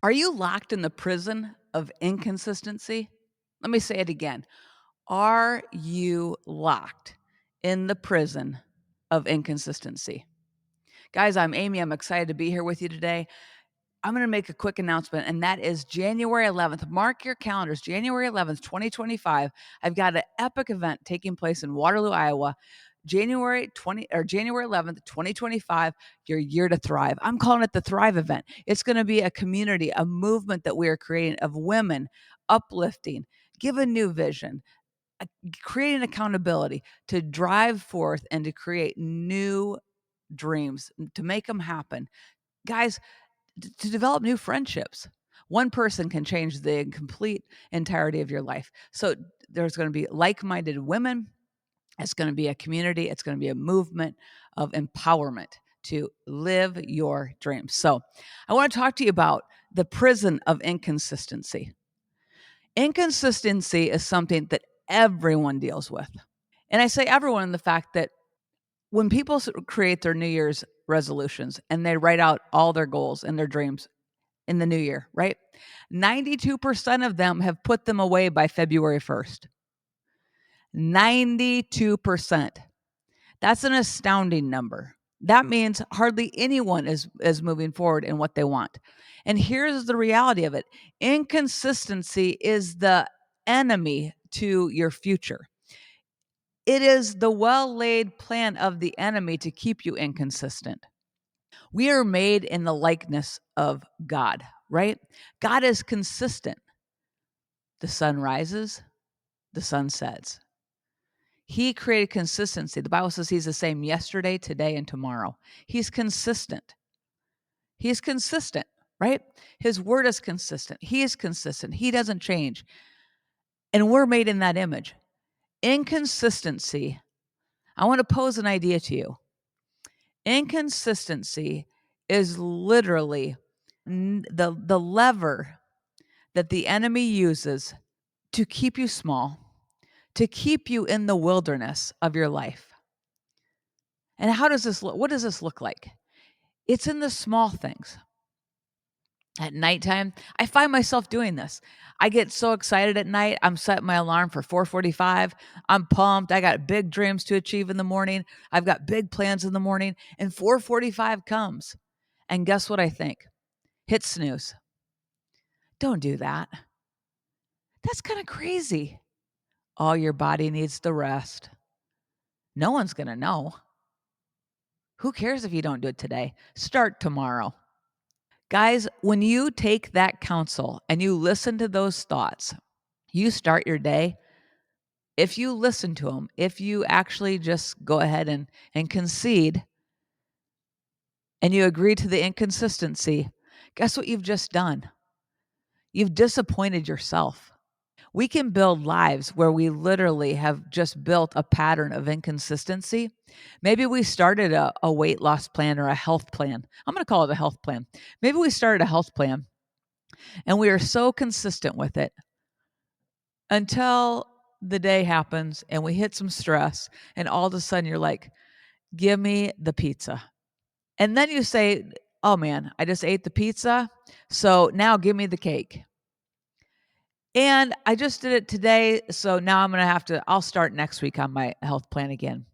Are you locked in the prison of inconsistency? Let me say it again. Are you locked in the prison of inconsistency? Guys, I'm Amy. I'm excited to be here with you today. I'm going to make a quick announcement, and that is January 11th. Mark your calendars, January 11th, 2025. I've got an epic event taking place in Waterloo, Iowa. January 11th, 2025, your year to thrive. I'm calling it the Thrive event. It's going to be a community, a movement that we are creating of women uplifting, give a new vision, creating accountability to drive forth and to create new dreams, to make them happen. Guys, to develop new friendships. One person can change the complete entirety of your life. So there's going to be like-minded women. It's going to be a community. It's going to be a movement of empowerment to live your dreams. So I want to talk to you about the prison of inconsistency. Inconsistency is something that everyone deals with. And I say everyone in the fact that when people create their New Year's resolutions and they write out all their goals and their dreams in the new year, right? 92% of them have put them away by February 1st. 92%. That's an astounding number. That means hardly anyone is moving forward in what they want. And here's the reality of it. Inconsistency is the enemy to your future. It is the well-laid plan of the enemy to keep you inconsistent. We are made in the likeness of God, right? God is consistent. The sun rises, the sun sets. He created consistency. The Bible says he's the same yesterday, today, and tomorrow. He's consistent. He's consistent, right? His word is consistent. He is consistent. He doesn't change. And we're made in that image. Inconsistency, I want to pose an idea to you. Inconsistency is literally the lever that the enemy uses to keep you small, to keep you in the wilderness of your life. And how does this look? What does this look like? It's in the small things. At nighttime, I find myself doing this. I get so excited at night. I'm setting my alarm for 4:45. I'm pumped. I got big dreams to achieve in the morning. I've got big plans in the morning, and 4:45 comes. And guess what I think? Hit snooze. Don't do that. That's kind of crazy. Oh, your body needs the rest. No one's going to know. Who cares if you don't do it today? Start tomorrow. Guys, when you take that counsel and you listen to those thoughts, you start your day. If you listen to them, if you actually just go ahead and concede and you agree to the inconsistency, guess what you've just done? You've disappointed yourself. We can build lives where we literally have just built a pattern of inconsistency. Maybe we started a weight loss plan or a health plan. I'm going to call it a health plan. Maybe we started a health plan and we are so consistent with it until the day happens and we hit some stress and all of a sudden you're like, give me the pizza. And then you say, oh man, I just ate the pizza. So now give me the cake. And I just did it today. So now I'm going to I'll start next week on my health plan again.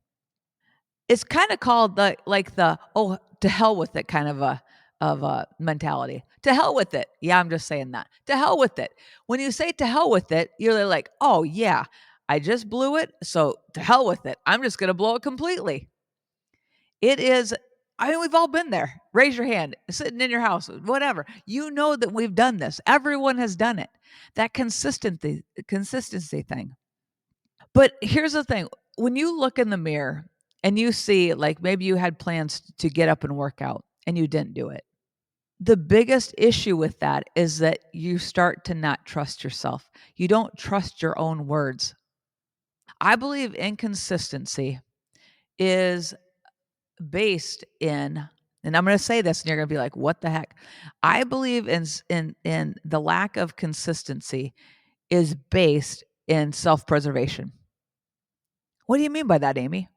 It's kind of called oh, to hell with it kind of a mentality. To hell with it. Yeah, I'm just saying that. To hell with it. When you say to hell with it, you're like, oh yeah, I just blew it. So to hell with it. I'm just going to blow it completely. It is, I mean, we've all been there. Raise your hand, sitting in your house, whatever. You know that we've done this. Everyone has done it. That consistency thing. But here's the thing. When you look in the mirror and you see, like, maybe you had plans to get up and work out and you didn't do it. The biggest issue with that is that you start to not trust yourself. You don't trust your own words. I believe inconsistency is based in, and I'm going to say this and you're going to be like, what the heck? I believe in the lack of consistency is based in self-preservation. What do you mean by that, Amy?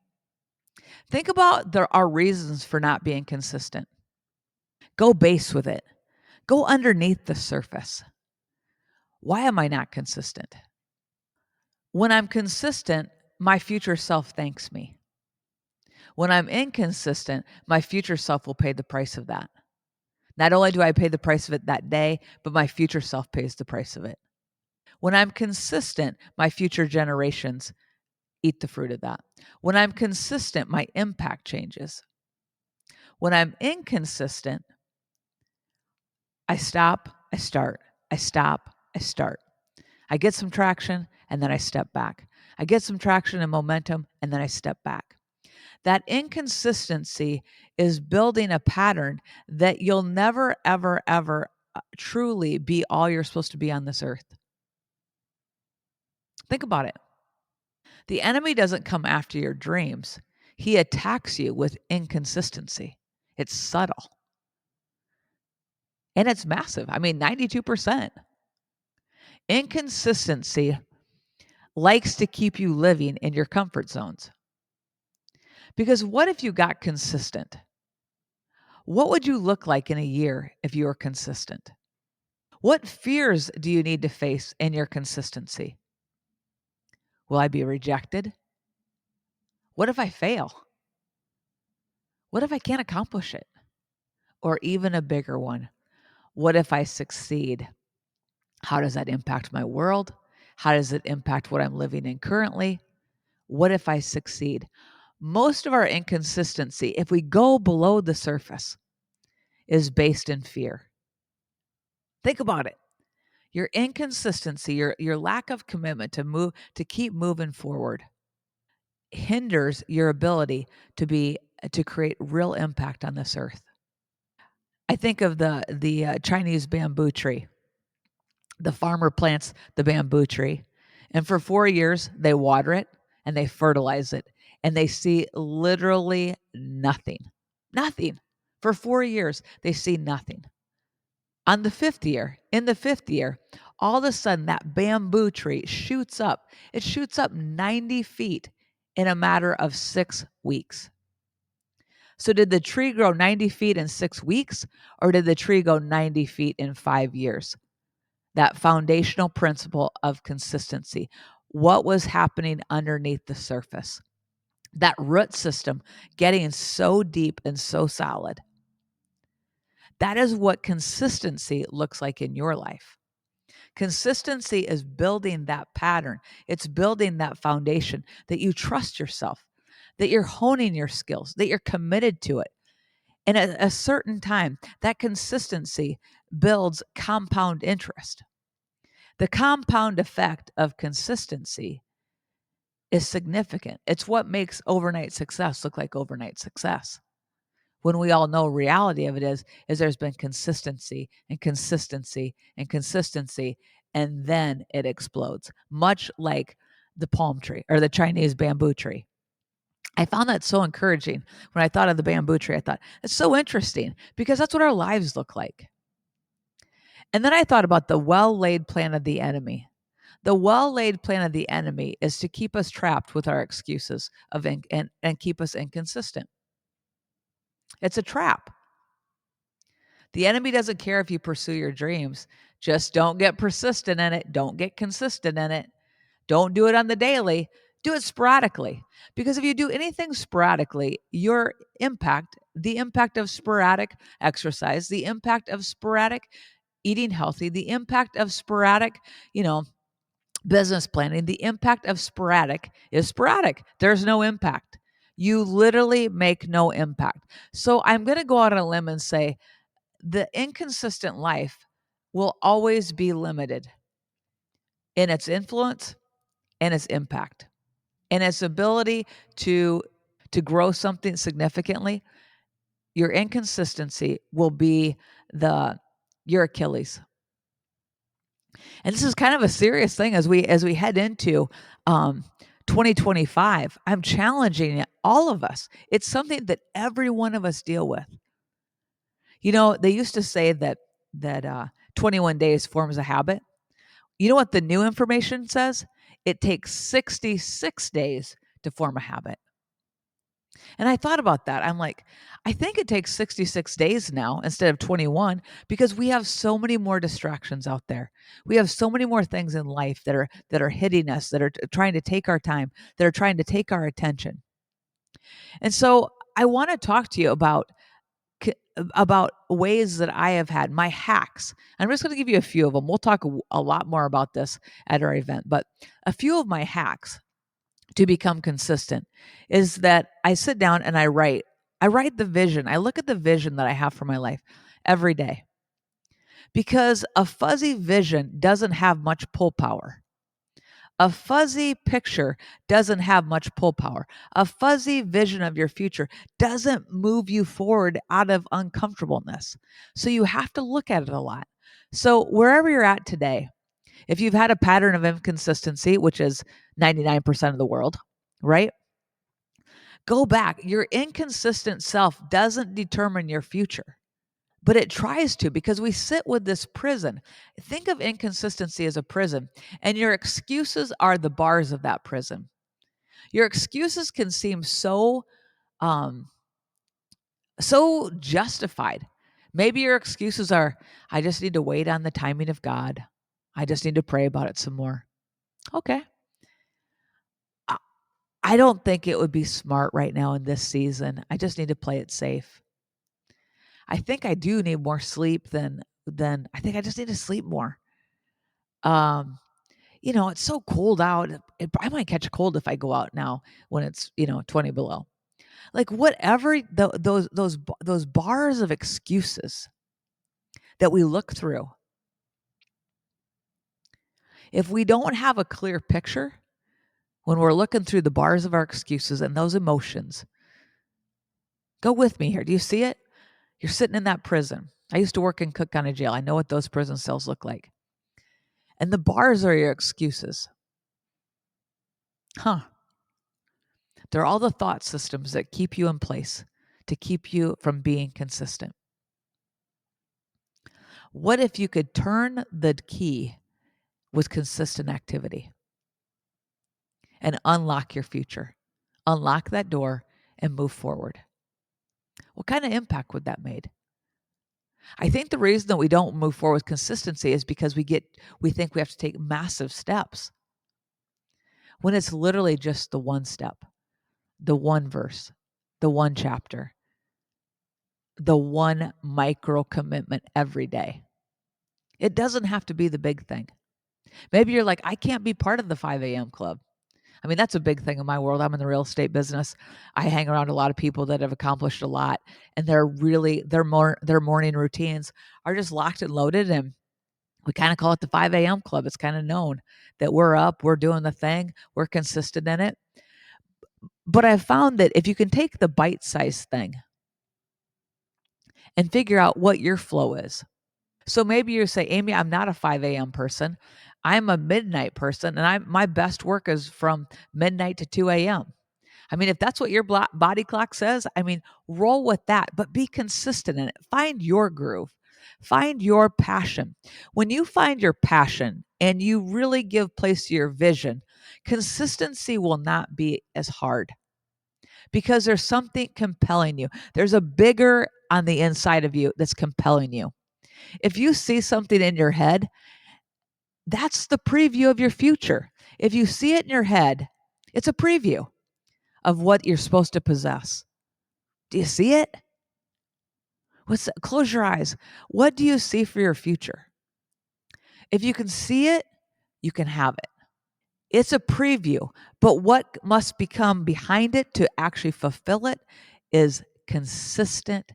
Think about our reasons for not being consistent. Go base with it. Go underneath the surface. Why am I not consistent? When I'm consistent, my future self thanks me. When I'm inconsistent, my future self will pay the price of that. Not only do I pay the price of it that day, but my future self pays the price of it. When I'm consistent, my future generations eat the fruit of that. When I'm consistent, my impact changes. When I'm inconsistent, I stop, I start, I stop, I start. I get some traction and then I step back. I get some traction and momentum and then I step back. That inconsistency is building a pattern that you'll never, ever, ever truly be all you're supposed to be on this earth. Think about it. The enemy doesn't come after your dreams, he attacks you with inconsistency. It's subtle and it's massive. I mean, 92%. Inconsistency likes to keep you living in your comfort zones. Because what if you got consistent? What would you look like in a year if you were consistent? What fears do you need to face in your consistency? Will I be rejected? What if I fail? What if I can't accomplish it? Or even a bigger one, what if I succeed? How does that impact my world? How does it impact what I'm living in currently? What if I succeed? Most of our inconsistency, if we go below the surface, is based in fear. Think about it. Your inconsistency, your lack of commitment to keep moving forward hinders your ability to create real impact on this earth. I think of the Chinese bamboo tree. The farmer plants the bamboo tree, and for 4 years they water it and they fertilize it, and they see literally nothing. Nothing. For 4 years they see nothing. On the 5th year, in the 5th year, all of a sudden that bamboo tree shoots up. It shoots up 90 feet in a matter of 6 weeks. So did the tree grow 90 feet in 6 weeks, or did the tree go 90 feet in 5 years? That foundational principle of consistency. What was happening underneath the surface? That root system getting so deep and so solid. That is what consistency looks like in your life. Consistency is building that pattern. It's building that foundation that you trust yourself, that you're honing your skills, that you're committed to it. And at a certain time, that consistency builds compound interest. The compound effect of consistency is significant. It's what makes overnight success look like overnight success. When we all know reality of it is there's been consistency and consistency and consistency, and then it explodes, much like the palm tree or the Chinese bamboo tree. I found that so encouraging. When I thought of the bamboo tree, I thought, it's so interesting because that's what our lives look like. And then I thought about the well-laid plan of the enemy. The well-laid plan of the enemy is to keep us trapped with our excuses and keep us inconsistent. It's a trap. The enemy doesn't care if you pursue your dreams. Just don't get persistent in it. Don't get consistent in it. Don't do it on the daily. Do it sporadically. Because if you do anything sporadically, your impact, the impact of sporadic exercise, the impact of sporadic eating healthy, the impact of sporadic, business planning, the impact of sporadic is sporadic. There's no impact. You literally make no impact. So I'm going to go out on a limb and say the inconsistent life will always be limited in its influence and its impact and its ability to grow something significantly. Your inconsistency will be your Achilles. And this is kind of a serious thing as we head into 2025. I'm challenging all of us. It's something that every one of us deal with. They used to say that 21 days forms a habit. You know what the new information says? It takes 66 days to form a habit. And I thought about that. I'm like, I think it takes 66 days now instead of 21 because we have so many more distractions out there. We have so many more things in life that are hitting us, that are trying to take our time, that are trying to take our attention. And so I want to talk to you about ways that I have had my hacks. I'm just going to give you a few of them. We'll talk a lot more about this at our event, but a few of my hacks to become consistent is that I sit down and I write. I write the vision. I look at the vision that I have for my life every day because a fuzzy vision doesn't have much pull power. A fuzzy picture doesn't have much pull power. A fuzzy vision of your future doesn't move you forward out of uncomfortableness. So you have to look at it a lot. So wherever you're at today, if you've had a pattern of inconsistency, which is 99% of the world, right? Go back. Your inconsistent self doesn't determine your future, but it tries to because we sit with this prison. Think of inconsistency as a prison, and your excuses are the bars of that prison. Your excuses can seem um, so justified. Maybe your excuses are, I just need to wait on the timing of God. I just need to pray about it some more. Okay. I I don't think it would be smart right now in this season. I just need to play it safe. I think I do need more sleep than I think I just need to sleep more. Um, it's so cold out. I might catch a cold if I go out now when it's 20 below. Like whatever those bars of excuses that we look through. If we don't have a clear picture when we're looking through the bars of our excuses and those emotions, go with me here. Do you see it? You're sitting in that prison. I used to work in Cook County Jail. I know what those prison cells look like. And the bars are your excuses. Huh. They're all the thought systems that keep you in place, to keep you from being consistent. What if you could turn the key with consistent activity and unlock your future? Unlock that door and move forward. What kind of impact would that make? I think the reason that we don't move forward with consistency is because we think we have to take massive steps when it's literally just the one step, the one verse, the one chapter, the one micro commitment every day. It doesn't have to be the big thing. Maybe you're like, I can't be part of the 5 a.m. club. I mean, that's a big thing in my world. I'm in the real estate business. I hang around a lot of people that have accomplished a lot, and their morning routines are just locked and loaded. And we kind of call it the 5 a.m. club. It's kind of known that we're up, we're doing the thing, we're consistent in it. But I've found that if you can take the bite-sized thing and figure out what your flow is. So maybe you say, Amy, I'm not a 5 a.m. person. I'm a midnight person, and my best work is from midnight to 2 a.m. I mean, if that's what your body clock says, I mean, roll with that, but be consistent in it. Find your groove. Find your passion. When you find your passion and you really give place to your vision, consistency will not be as hard because there's something compelling you. There's a bigger on the inside of you that's compelling you. If you see something in your head, that's the preview of your future. If you see it in your head, it's a preview of what you're supposed to possess. Do you see it? Close your eyes. What do you see for your future? If you can see it, you can have it. It's a preview, but what must become behind it to actually fulfill it is consistent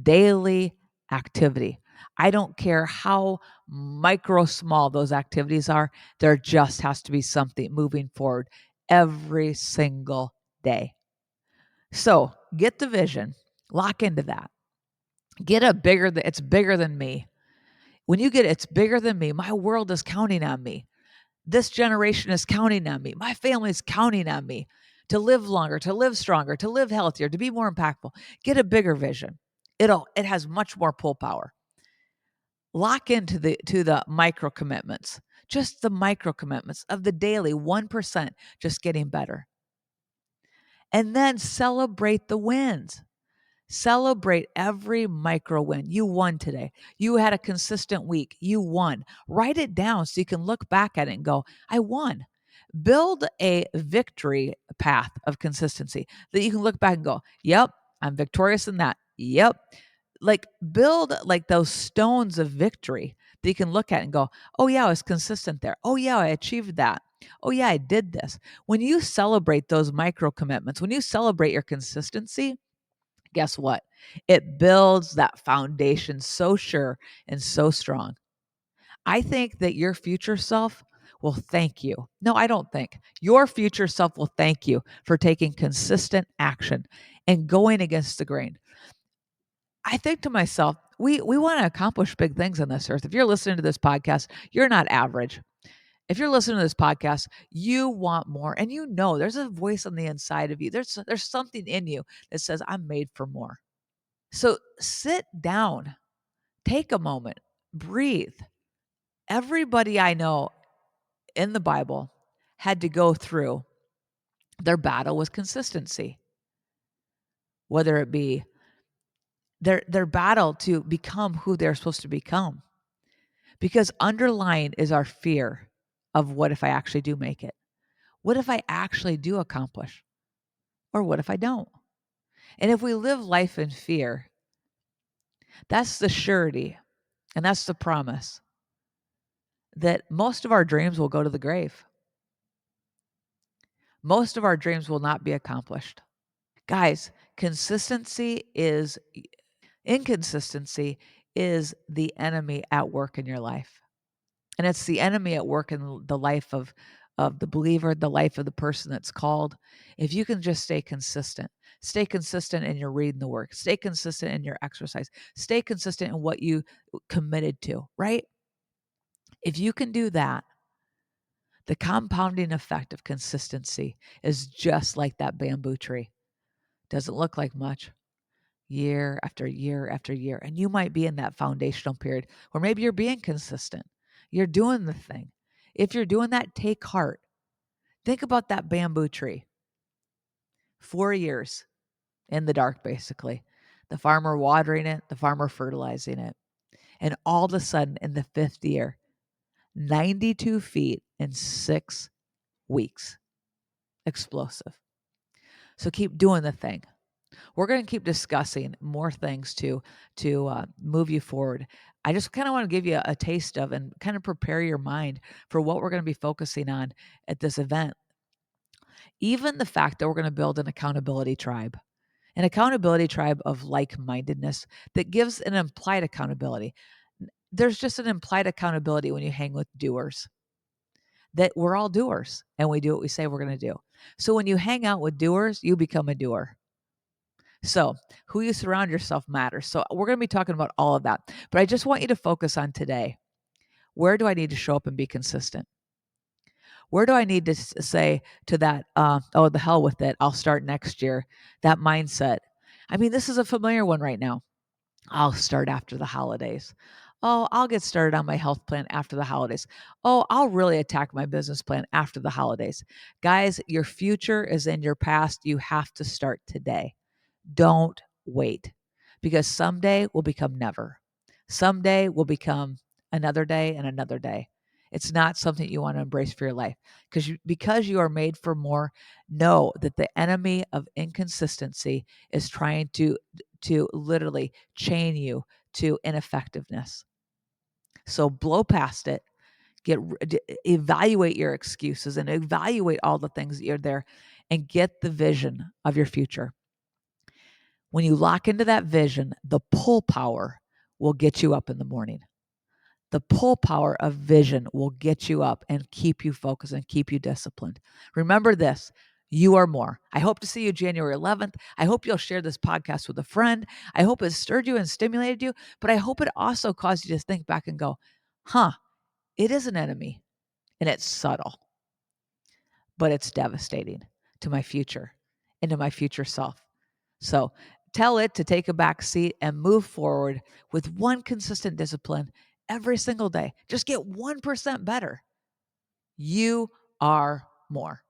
daily activity. I don't care how micro small those activities are, there just has to be something moving forward every single day. So get the vision, lock into that. It's bigger than me. When you get it's bigger than me, my world is counting on me. This generation is counting on me. My family is counting on me to live longer, to live stronger, to live healthier, to be more impactful. Get a bigger vision. It has much more pull power. Lock into the micro commitments, just the micro commitments of the daily 1% just getting better. And then celebrate the wins. Celebrate every micro win. You won today. You had a consistent week. You won. Write it down so you can look back at it and go, I won. Build a victory path of consistency that you can look back and go, yep, I'm victorious in that. Yep. Like build like those stones of victory that you can look at and go, oh yeah, I was consistent there. Oh yeah, I achieved that. Oh yeah, I did this. When you celebrate those micro commitments, when you celebrate your consistency, guess what? It builds that foundation so sure and so strong. I think that your future self will thank you. No, I don't think. Your future self will thank you for taking consistent action and going against the grain. I think to myself, we want to accomplish big things on this earth. If you're listening to this podcast, you're not average. If you're listening to this podcast, you want more, and you know there's a voice on the inside of you. There's something in you that says I'm made for more. So sit down, take a moment, breathe. Everybody I know in the Bible had to go through their battle with consistency, whether it be their battle to become who they're supposed to become. Because underlying is our fear of what if I actually do make it? What if I actually do accomplish? Or what if I don't? And if we live life in fear, that's the surety and that's the promise that most of our dreams will go to the grave. Most of our dreams will not be accomplished. Guys, inconsistency is the enemy at work in your life. And it's the enemy at work in the life of the believer, the life of the person that's called. If you can just stay consistent in your reading the work, stay consistent in your exercise, stay consistent in what you committed to, right? If you can do that, the compounding effect of consistency is just like that bamboo tree. Doesn't look like much. Year after year after year. And you might be in that foundational period where maybe you're being consistent. You're doing the thing. If you're doing that, take heart. Think about that bamboo tree. 4 years in the dark, basically. The farmer watering it, the farmer fertilizing it. And all of a sudden, in the fifth year, 92 feet in 6 weeks. Explosive. So keep doing the thing. We're going to keep discussing more things to move you forward. I just kind of want to give you a taste of and kind of prepare your mind for what we're going to be focusing on at this event. Even the fact that we're going to build an accountability tribe of like-mindedness that gives an implied accountability. There's just an implied accountability when you hang with doers, that we're all doers and we do what we say we're going to do. So when you hang out with doers, you become a doer. So, who you surround yourself matters. So, we're going to be talking about all of that. But I just want you to focus on today. Where do I need to show up and be consistent? Where do I need to say to that, oh, the hell with it, I'll start next year, that mindset? I mean, this is a familiar one right now. I'll start after the holidays. Oh, I'll get started on my health plan after the holidays. Oh, I'll really attack my business plan after the holidays. Guys, your future is in your past. You have to start today. Don't wait, because someday will become never. Someday will become another day and another day. It's not something you want to embrace for your life, because you are made for more. Know that the enemy of inconsistency is trying to literally chain you to ineffectiveness. So blow past it. Evaluate your excuses and evaluate all the things that you're there, and get the vision of your future. When you lock into that vision, the pull power will get you up in the morning. The pull power of vision will get you up and keep you focused and keep you disciplined. Remember this, you are more. I hope to see you January 11th. I hope you'll share this podcast with a friend. I hope it stirred you and stimulated you, but I hope it also caused you to think back and go, it is an enemy, and it's subtle, but it's devastating to my future and to my future self. So tell it to take a back seat and move forward with one consistent discipline every single day. Just get 1% better. You are more.